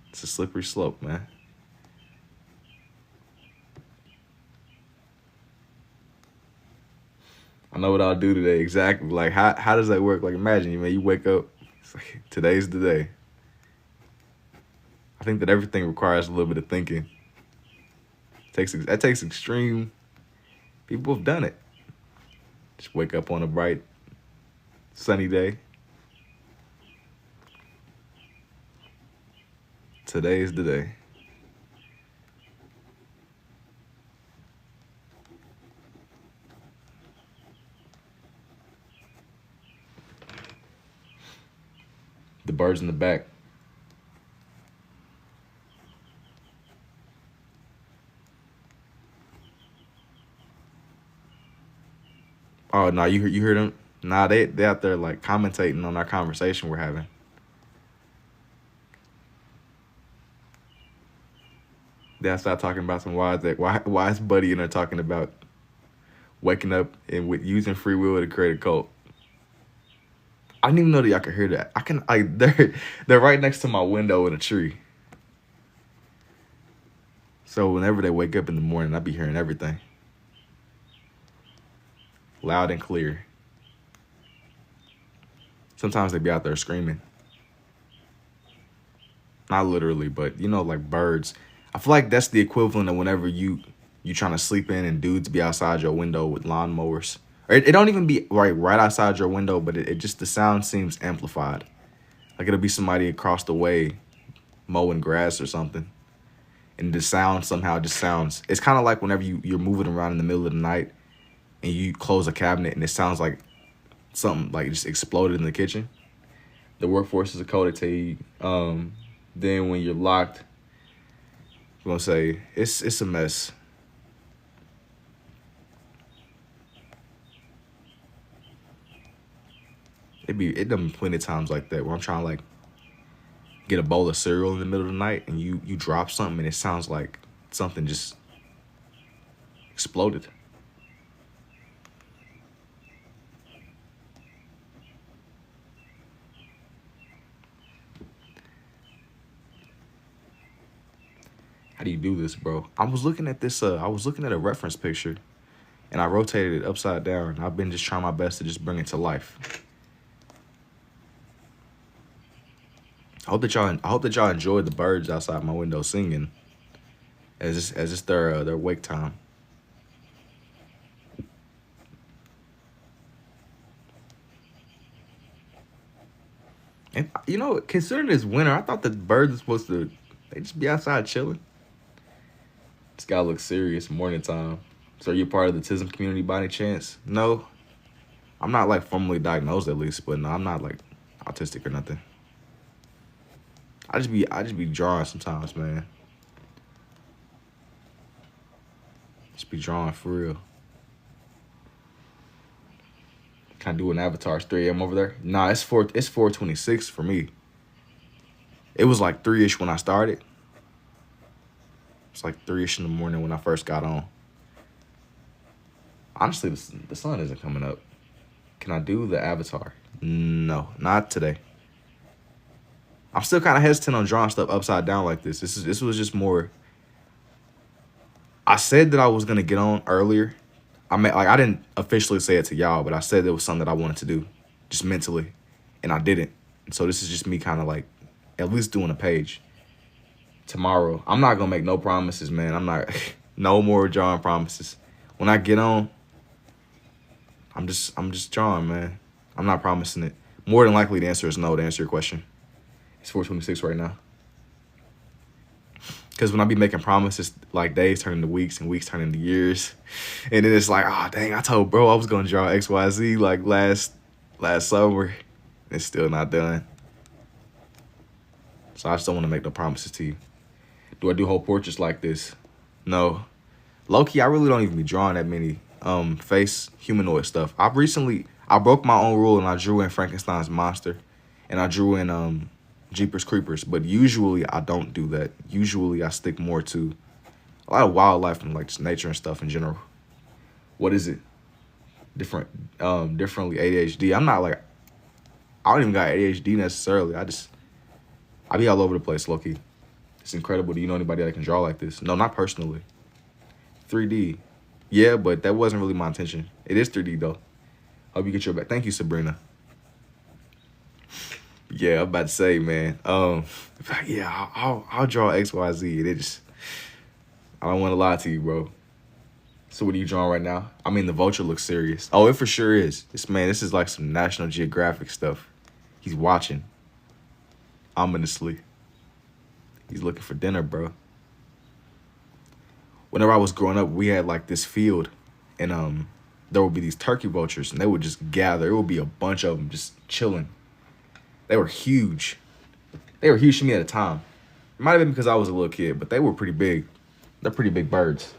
It's a slippery slope, man. I know what I'll do today. Exactly. Like how does that work? Like imagine you wake up, it's like today's the day. I think that everything requires a little bit of thinking. That takes extreme. People have done it. Just wake up on a bright, sunny day. Today is the day. The birds in the back. Oh no, you heard them? Nah, they out there like commentating on our conversation we're having. They start talking about some why is Buddy in there talking about waking up and with using free will to create a cult. I didn't even know that y'all could hear that. They're right next to my window in a tree. So whenever they wake up in the morning, I be hearing everything. Loud and clear. Sometimes they be out there screaming. Not literally, but like birds. I feel like that's the equivalent of whenever you trying to sleep in and dudes be outside your window with lawnmowers. Or it don't even be right outside your window, but it just, the sound seems amplified. Like it'll be somebody across the way mowing grass or something. And the sound somehow just sounds, it's kind of like whenever you're moving around in the middle of the night and you close a cabinet and it sounds like something like just exploded in the kitchen. The workforce is a code to tell you. Then when you're locked, I'm gonna say it's a mess. It done plenty of times like that where I'm trying to like get a bowl of cereal in the middle of the night and you drop something and it sounds like something just exploded. How do you do this, bro? I was looking at this. I was looking at a reference picture, and I rotated it upside down. And I've been just trying my best to just bring it to life. I hope that y'all enjoyed the birds outside my window singing, as it's their wake time. And you know, considering it's winter, I thought the birds are supposed to they just be outside chilling. This guy looks serious morning time. So are you part of the autism community by any chance? No, I'm not like formally diagnosed at least, but no, I'm not like autistic or nothing. I just be drawing sometimes, man. Just be drawing for real. Can I do an avatar? It's 3 a.m. over there? Nah, it's 4:26 for me. It was like 3-ish when I started. It's like 3-ish in the morning when I first got on. Honestly, the sun isn't coming up. Can I do the avatar? No, not today. I'm still kind of hesitant on drawing stuff upside down like this. This was just more. I said that I was gonna get on earlier. I mean, like I didn't officially say it to y'all, but I said it was something that I wanted to do, just mentally, and I didn't. So this is just me kind of like, at least doing a page. Tomorrow, I'm not gonna make no promises, man. I'm not, no more drawing promises. When I get on, I'm just drawing, man. I'm not promising it. More than likely, the answer is no. To answer your question, it's 4:26 right now. Because when I be making promises, like days turn into weeks and weeks turn into years. And then it's like, oh, dang, I told bro I was going to draw XYZ like last summer. It's still not done. So I just don't want to make no promises to you. Do I do whole portraits like this? No. Low-key, I really don't even be drawing that many face humanoid stuff. I broke my own rule and I drew in Frankenstein's monster. And I drew in Jeepers Creepers, but usually I don't do that. Usually I stick more to a lot of wildlife and like just nature and stuff in general. What is it? Differently ADHD. I'm not like, I don't even got ADHD necessarily. I be all over the place, low-key. It's incredible. Do you know anybody that can draw like this? No, not personally. 3D. Yeah, but that wasn't really my intention. It is 3D though. Hope you get your back. Thank you, Sabrina. Yeah, I'm about to say, man. Yeah, I'll draw XYZ. And I don't want to lie to you, bro. So what are you drawing right now? I mean, the vulture looks serious. Oh, it for sure is. This is like some National Geographic stuff. He's watching. Ominously. He's looking for dinner, bro. Whenever I was growing up, we had like this field, and there would be these turkey vultures, and they would just gather. It would be a bunch of them just chilling. They were huge. They were huge to me at the time. It might have been because I was a little kid, but they were pretty big. They're pretty big birds.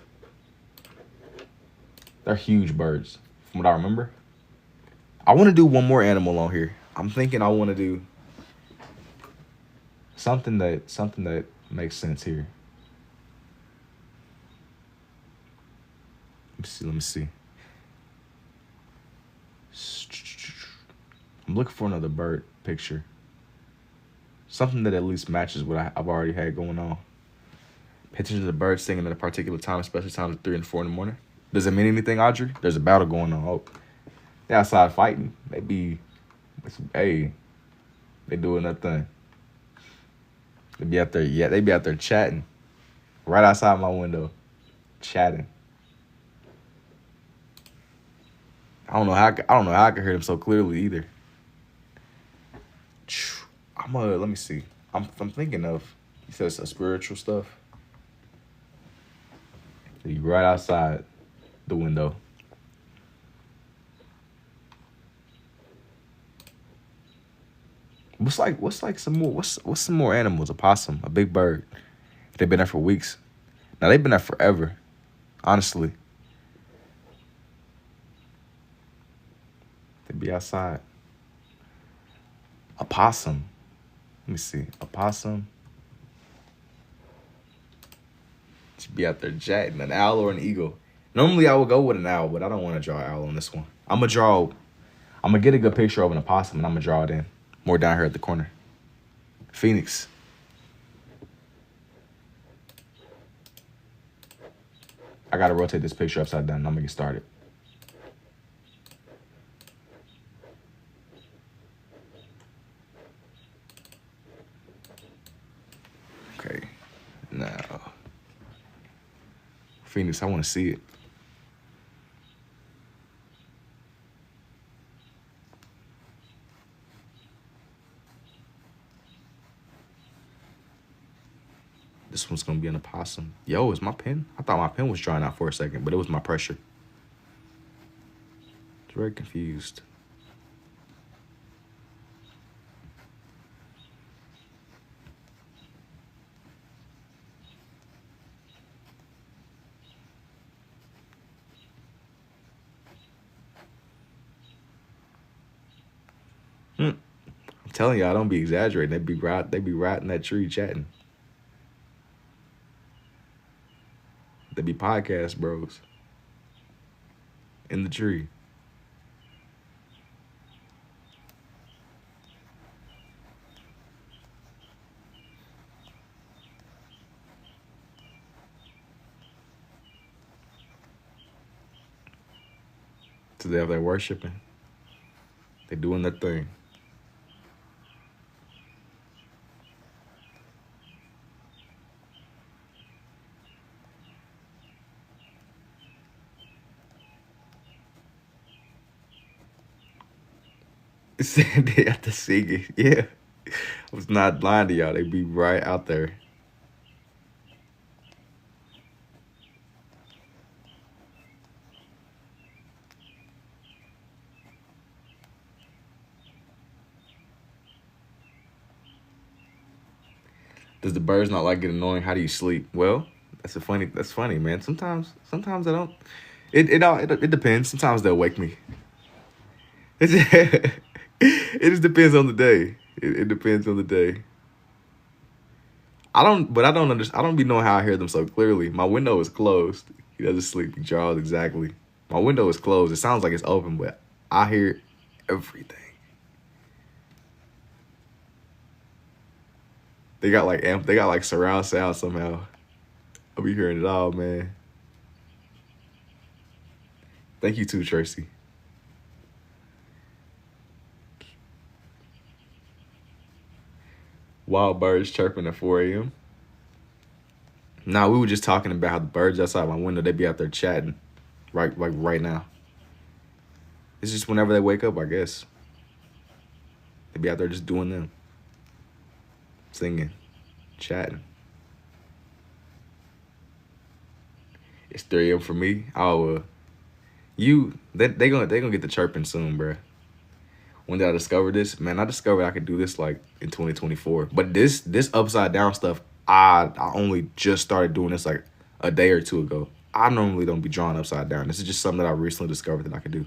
They're huge birds, from what I remember. I want to do one more animal on here. I'm thinking I want to do something that makes sense here. Let me see. I'm looking for another bird picture. Something that at least matches what I've already had going on. Pictures of the birds singing at a particular time, especially times 3 and 4 in the morning. Does it mean anything, Audrey? There's a battle going on. Oh, they outside fighting. Hey, they doing that thing. They be out there, yeah, they be out there chatting. Right outside my window. Chatting. I don't know how I could hear them so clearly either. Let me see. I'm thinking of, you said some spiritual stuff. You right outside the window. What's some more animals? A possum, a big bird. They've been there for weeks. Now they've been there forever, honestly. They be outside. A possum. Let me see. A possum. Should be out there chatting. An owl or an eagle. Normally I would go with an owl, but I don't want to draw an owl on this one. I'm gonna get a good picture of an opossum and I'm gonna draw it in. More down here at the corner. Phoenix. I gotta rotate this picture upside down and I'm gonna get started. Okay. Now. Phoenix, I wanna see it. This one's gonna be an opossum. Yo, is my pen? I thought my pen was drying out for a second, but it was my pressure. It's very confused. I'm telling y'all, don't be exaggerating. They be right in that tree chatting. They be podcast bros. In the tree. So they're worshiping. They doing their thing. Said they have to sing it. Yeah. I was not lying to y'all. They be right out there. Does the birds not like get annoying? How do you sleep? Well, that's funny, man. Sometimes I don't. It depends. Sometimes they'll wake me. It just depends on the day. It depends on the day. I don't understand. I don't be knowing how I hear them so clearly. My window is closed. He doesn't sleep, Charles, exactly. My window is closed. It sounds like it's open, but I hear everything. They got like surround sound somehow. I'll be hearing it all, man. Thank you too, Tracy. Wild birds chirping at 4 a.m. Nah, we were just talking about how the birds outside my window, they be out there chatting. Right now. It's just whenever they wake up, I guess. They be out there just doing them. Singing. Chatting. It's 3 a.m. for me. Oh, they gonna get the chirping soon, bruh. When did I discover this? Man, I discovered I could do this like in 2024. But this upside down stuff, I only just started doing this like a day or two ago. I normally don't be drawing upside down. This is just something that I recently discovered that I could do.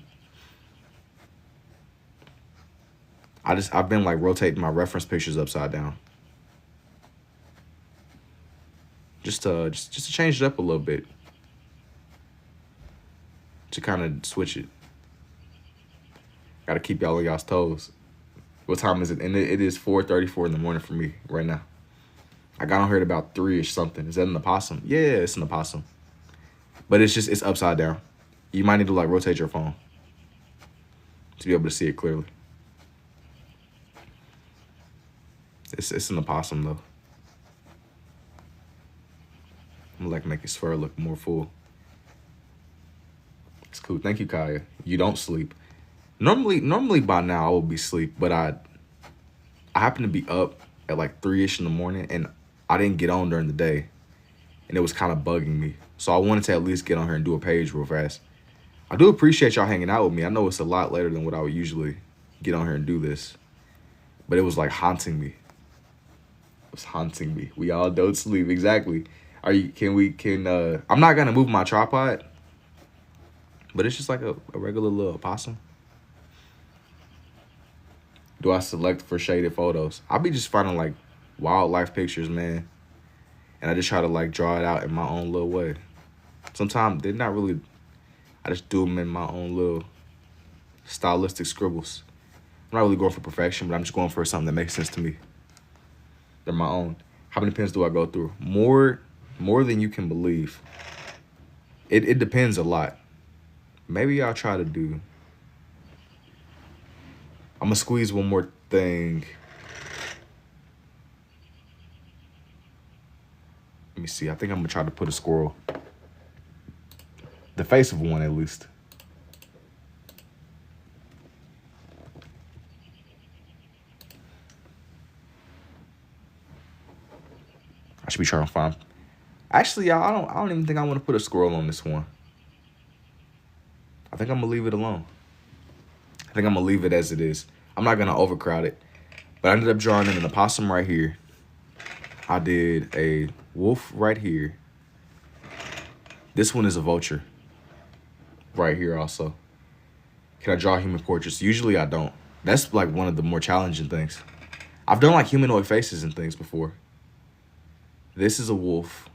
I've been like rotating my reference pictures upside down. Just to change it up a little bit. To kind of switch it. Gotta keep y'all on y'all's toes. What time is it? And it is 4:34 in the morning for me right now. I got on here at about 3-ish something. Is that an opossum? Yeah, it's an opossum. But it's upside down. You might need to like rotate your phone to be able to see it clearly. It's an opossum though. I'm gonna like make his fur look more full. It's cool. Thank you, Kaya. You don't sleep. Normally by now I would be asleep, but I happen to be up at like 3-ish in the morning and I didn't get on during the day and it was kind of bugging me. So I wanted to at least get on here and do a page real fast. I do appreciate y'all hanging out with me. I know it's a lot later than what I would usually get on here and do this, but it was like haunting me. It was haunting me. We all don't sleep, exactly. Are you? I'm not gonna move my tripod, but it's just like a regular little opossum. Do I select for shaded photos? I'll be just finding like wildlife pictures, man, and I just try to like draw it out in my own little way. Sometimes they're not really. I just do them in my own little stylistic scribbles. I'm not really going for perfection, but I'm just going for something that makes sense to me. They're my own. How many pens do I go through? More than you can believe. It depends a lot. Maybe I'll try to do. I'm gonna squeeze one more thing. Let me see. I think I'm gonna try to put a squirrel. The face of one, at least. I should be trying to find. Actually, y'all, I don't even think I want to put a squirrel on this one. I think I'm gonna leave it alone. I think I'm gonna leave it as it is. I'm not gonna overcrowd it. But I ended up drawing in an opossum right here. I did a wolf right here. This one is a vulture. Right here also. Can I draw human portraits? Usually I don't. That's like one of the more challenging things. I've done like humanoid faces and things before. This is a wolf.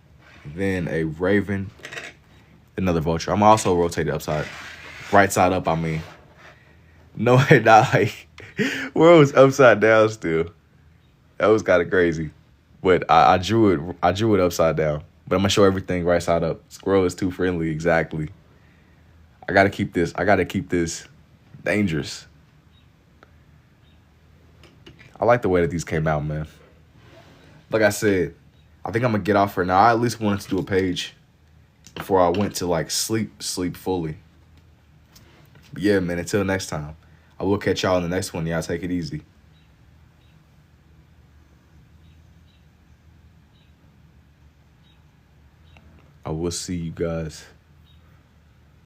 Then a raven. Another vulture. I'm also rotated upside. Right side up, I mean. No, not like world was upside down still. That was kind of crazy. But I drew it upside down. But I'm gonna show everything right side up. Squirrel is too friendly, exactly. I gotta keep this dangerous. I like the way that these came out, man. Like I said, I think I'm gonna get off for now. I at least wanted to do a page before I went to like sleep fully. But yeah, man, until next time. I will catch y'all in the next one. Y'all take it easy. I will see you guys.